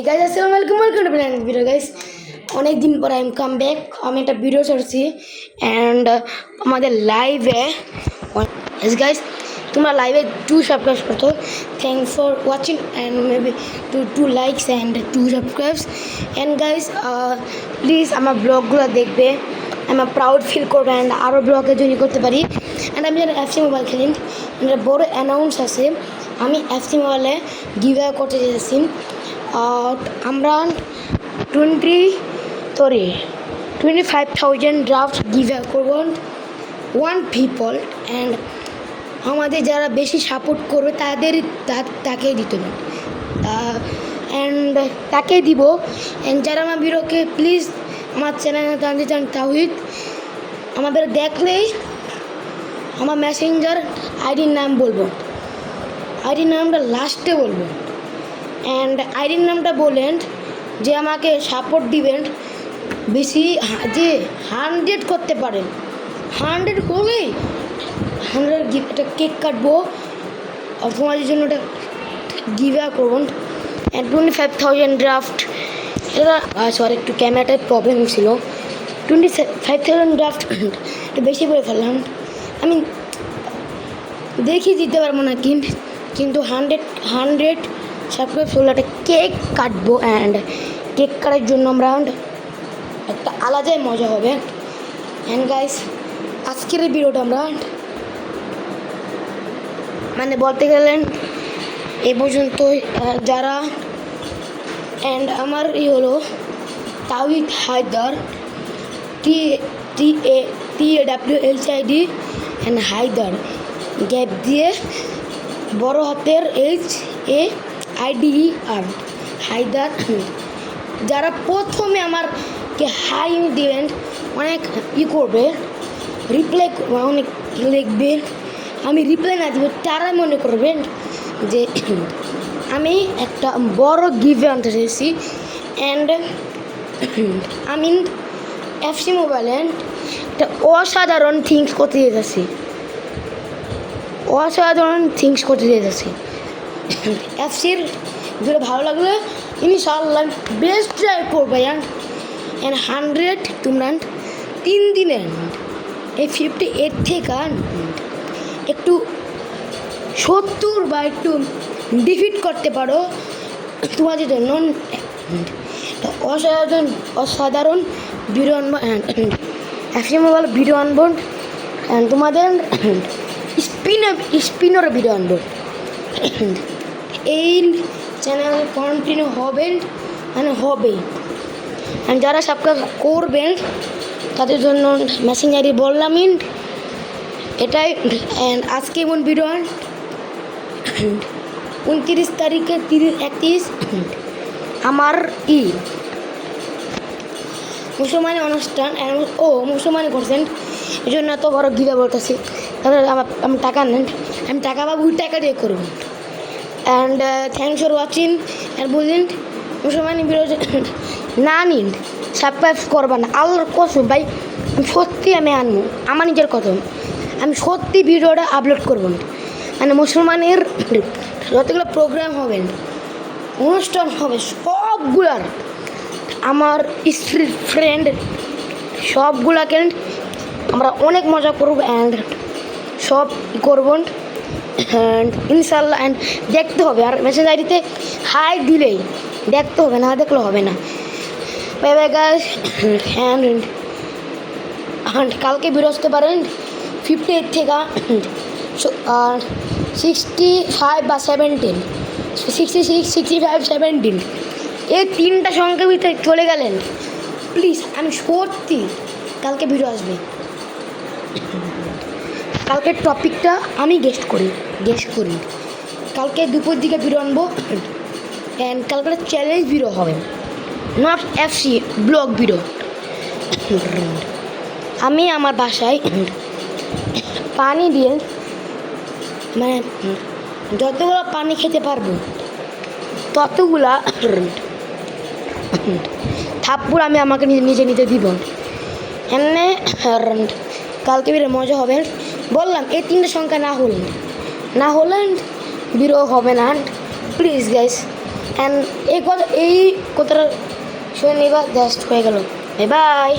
Hey guys, আসসালামু আলাইকুম, welcome to brand video guys. অনেক দিন পর আই এম কাম ব্যাক। আমি একটা ভিডিও ছাড়ছি অ্যান্ড আমাদের লাইভে গাইস তোমরা লাইভে 2 সাবস্ক্রাইব করতো। Thanks for watching and maybe two likes and 2 subscribes and guys please আমার ব্লগগুলো দেখবে, আমার প্রাউড ফিল করবে অ্যান্ড আরও ব্লগে জয়েন করতে পারি। অ্যান্ড আমি যারা এফসি মোবাইল খেলি একটা বড় অ্যানাউন্স আছে, আমি এফসি মোবাইলে গিভ অ্যাওয়ে করতে চেয়েছি। আমরা 25,000 ড্রাফট গিভ অ্যাওয়ে করব 1 পিপল অ্যান্ড আমাদের যারা বেশি সাপোর্ট করবে তাকেই দিতে হবে অ্যান্ড তাকে দিব। অ্যান্ড যারা আমার ভিডিওকে প্লিজ আমার চ্যানেলে জানতে চান তাওহিদ, আমাদের দেখলেই আমার মেসেঞ্জার আইডির নাম বলবো, আইডির নামটা লাস্টে বলবো অ্যান্ড আইডির নামটা বলেন যে আমাকে সাপোর্ট দিবেন বেশি, যে 100 করতে পারেন, 100 হলেই 100 একটা কেক কাটবো তোমাদের জন্য, ওটা গিভ অ্যাওয়ে করবেন অ্যান্ড 25,000 ড্রাফট। এটা সরি একটু ক্যামেরাটায় প্রবলেম ছিল, 25,000 ড্রাফট একটু বেশি করে ফেললাম। আমি দেখি দিতে পারবো না কিন্তু 100 সাবস্ক্রাইব হলে একটা কেক কাটবো অ্যান্ড কেক কাটার জন্য আমরা একটা আলাদাই মজা হবে। অ্যান্ড গাইস আজকের এই ভিডিওটা আমরা মানে বলতে গেলেন এ পর্যন্তই। যারা অ্যান্ড আমার হলো Tawhid Haider, TAWHID and Haider gap দিয়ে বড় হাতের HAIDER হায়দার। যারা প্রথমে আমারকে হাই দিবেন অনেক করবে, রিপ্লাই অনেক লিখবেন, আমি রিপ্লাই না দিব তারা মনে করবেন যে আমি একটা বড় গিভে আনতে চাইছি। অ্যান্ড আমি এফসি মোবাইলে একটা অসাধারণ থিংস করতে যেতেছি, এফসির যেটা ভালো লাগলে ইনশাআল্লাহ বেস্ট ট্রাই করবো অ্যান্ড 100 তোমরা 3 দিনে এই 58 থেকে একটু 70 বা একটু ডিফিট করতে পারো তোমাদের জন্য অসাধারণ ভিডিও আনবো অ্যান্ড এফসি মোবাইল ভিডিও আনবো অ্যান্ড তোমাদের স্পিনার ভিডিও আনবো। এই চ্যানেল কন্টিনিউ হবেন হবে অ্যান্ড যারা সাবস্ক্রাইব করবেন তাদের জন্য মেসেঞ্জারে বললাম এটাই। অ্যান্ড আজকে এমন ভিডিও 29 তারিখে 31 আমার মুসলমানি অনুষ্ঠান মুসলমানি করছেন এই জন্য এত বড় গিভা বলতেছি। তাহলে আমি টাকা নেন, আমি টাকা পাবো, টাকা দিয়ে করবো। And thanks for watching and বুঝলেন মুসলমানি ভিডিও না নিন সাবস্ক্রাইব করবা না, আল্লাহর কসম ভাই সত্যি আমি আনবো, আমার নিজের কথা, আমি সত্যি ভিডিওটা আপলোড করবো মানে মুসলমানের যতগুলো প্রোগ্রাম হবে অনুষ্ঠান হবে সবগুলার আমার স্ট্রিট ফ্রেন্ড সবগুলাকে আমরা অনেক মজা করবো অ্যান্ড সব করবো অ্যান্ড ইনশাল্লাহ। অ্যান্ড দেখতে হবে, আর মেসেজ আইডিতে হাই দিলেই দেখতে হবে, না দেখলে হবে না। বাই বাই গাইস অ্যান্ড কালকে বেরোতে পারেন 58 থেকে 65 বা 17, 66, 65, 17 এই 3টা সংখ্যার ভিতরে চলে গেলেন প্লিজ, আমি সত্যি কালকে ভিডিও আসবে। কালকের টপিকটা আমি গেস্ট করি কালকে দুপুর দিকে ভিডিও আনবো অ্যান্ড কালকে চ্যালেঞ্জ ভিডিও হবে, নট এফসি ব্লগ ভিডিও। আমি আমার বাসায় পানি দিয়ে মানে যতগুলো পানি খেতে পারবো ততগুলা থাপ্পড় আমি আমাকে নিজে নিতে দিব। এমনি কালকে বেরো মজা হবে বললাম, এই 3টে সংখ্যা না হলেন ভিডিও হবে না। প্লিজ গাইস অ্যান্ড এই কথাটা শুনে নিবা, জাস্ট হয়ে গেল। Bye bye.